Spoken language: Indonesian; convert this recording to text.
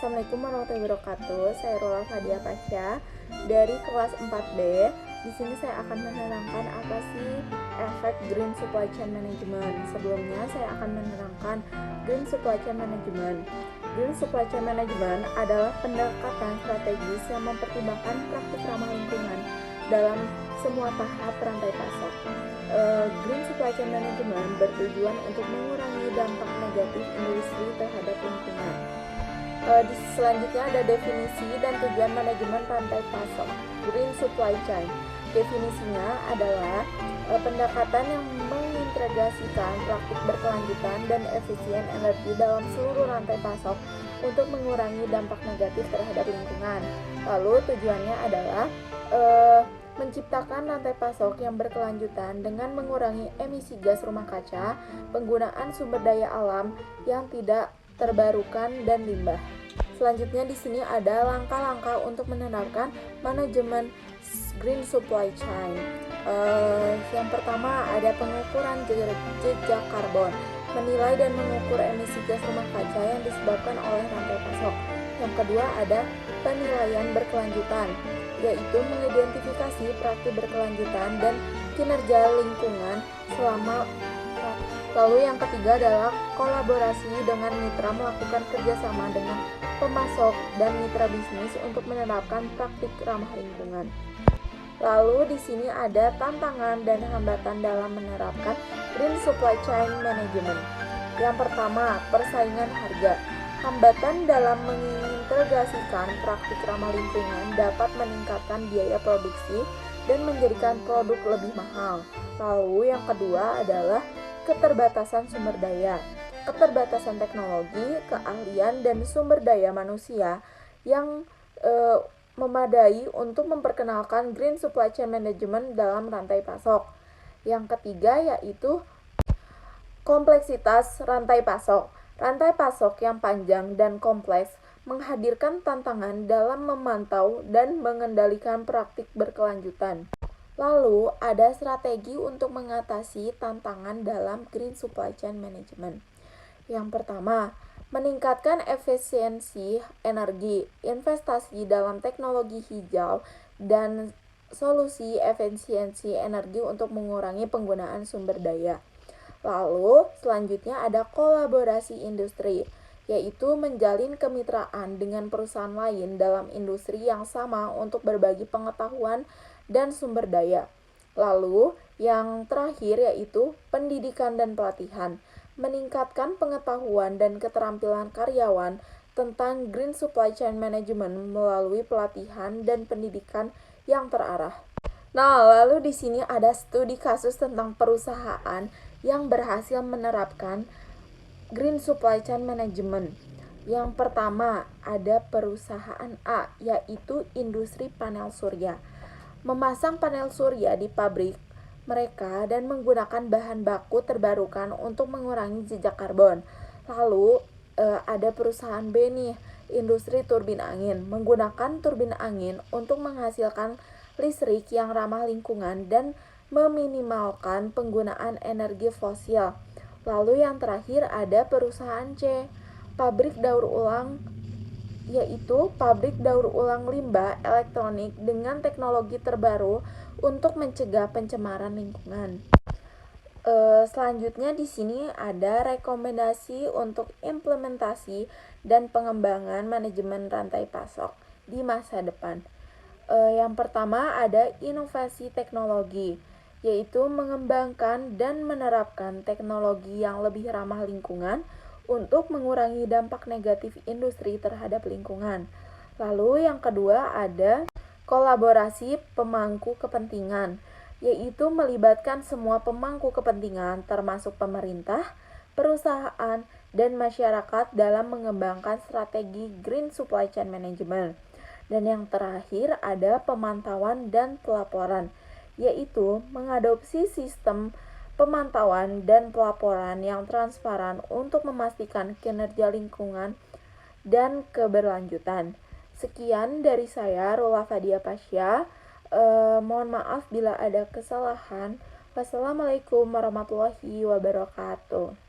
Assalamualaikum warahmatullahi wabarakatuh. Saya Rola Fadia Pasha dari kelas 4B. Di sini saya akan menerangkan apa sih efek Green Supply Chain Management. Sebelumnya saya akan menerangkan Green Supply Chain Management. Green Supply Chain Management adalah pendekatan strategis yang mempertimbangkan praktik ramah lingkungan dalam semua tahap rantai pasok. Green Supply Chain Management bertujuan untuk mengurangi dampak negatif industri terhadap lingkungan. Selanjutnya ada definisi dan tujuan manajemen rantai pasok Green Supply Chain. Definisinya adalah pendekatan yang mengintegrasikan praktik berkelanjutan dan efisien energi dalam seluruh rantai pasok untuk mengurangi dampak negatif terhadap lingkungan. Lalu tujuannya adalah menciptakan rantai pasok yang berkelanjutan dengan mengurangi emisi gas rumah kaca, penggunaan sumber daya alam yang tidak terbarukan, dan limbah. Selanjutnya di sini ada langkah-langkah untuk menerapkan manajemen Green Supply Chain. Yang pertama ada pengukuran jejak karbon, menilai dan mengukur emisi gas rumah kaca yang disebabkan oleh rantai pasok. Yang kedua ada penilaian berkelanjutan, yaitu mengidentifikasi praktik berkelanjutan dan kinerja lingkungan selama. Lalu yang ketiga adalah kolaborasi dengan mitra, melakukan kerjasama dengan pemasok dan mitra bisnis untuk menerapkan praktik ramah lingkungan. Lalu di sini ada tantangan dan hambatan dalam menerapkan Green Supply Chain Management. Yang pertama, persaingan harga. Hambatan dalam mengintegrasikan praktik ramah lingkungan dapat meningkatkan biaya produksi dan menjadikan produk lebih mahal. Lalu yang kedua adalah keterbatasan sumber daya. Keterbatasan teknologi, keahlian, dan sumber daya manusia yang memadai untuk memperkenalkan Green Supply Chain Management dalam rantai pasok. Yang ketiga yaitu kompleksitas rantai pasok. Rantai pasok yang panjang dan kompleks menghadirkan tantangan dalam memantau dan mengendalikan praktik berkelanjutan. Lalu, ada strategi untuk mengatasi tantangan dalam Green Supply Chain Management. Yang pertama, meningkatkan efisiensi energi, investasi dalam teknologi hijau, dan solusi efisiensi energi untuk mengurangi penggunaan sumber daya. Lalu, selanjutnya ada kolaborasi industri, yaitu menjalin kemitraan dengan perusahaan lain dalam industri yang sama untuk berbagi pengetahuan dan sumber daya. Lalu, yang terakhir yaitu pendidikan dan pelatihan, meningkatkan pengetahuan dan keterampilan karyawan tentang Green Supply Chain Management melalui pelatihan dan pendidikan yang terarah. Nah, lalu di sini ada studi kasus tentang perusahaan yang berhasil menerapkan Green Supply Chain Management. Yang pertama, ada perusahaan A, yaitu industri panel surya. Memasang panel surya di pabrik mereka dan menggunakan bahan baku terbarukan untuk mengurangi jejak karbon. Lalu ada perusahaan B nih, industri turbin angin, menggunakan turbin angin untuk menghasilkan listrik yang ramah lingkungan dan meminimalkan penggunaan energi fosil. Lalu yang terakhir ada perusahaan C, pabrik daur ulang, yaitu pabrik daur ulang limbah elektronik dengan teknologi terbaru untuk mencegah pencemaran lingkungan. Selanjutnya di sini ada rekomendasi untuk implementasi dan pengembangan manajemen rantai pasok di masa depan. Yang pertama ada inovasi teknologi, yaitu mengembangkan dan menerapkan teknologi yang lebih ramah lingkungan untuk mengurangi dampak negatif industri terhadap lingkungan. Lalu yang kedua ada kolaborasi pemangku kepentingan, yaitu melibatkan semua pemangku kepentingan termasuk pemerintah, perusahaan, dan masyarakat dalam mengembangkan strategi Green Supply Chain Management. Dan yang terakhir ada pemantauan dan pelaporan, yaitu mengadopsi sistem pemantauan dan pelaporan yang transparan untuk memastikan kinerja lingkungan dan keberlanjutan. Sekian dari saya, Rola Fadia Pasha. Mohon maaf bila ada kesalahan. Wassalamualaikum warahmatullahi wabarakatuh.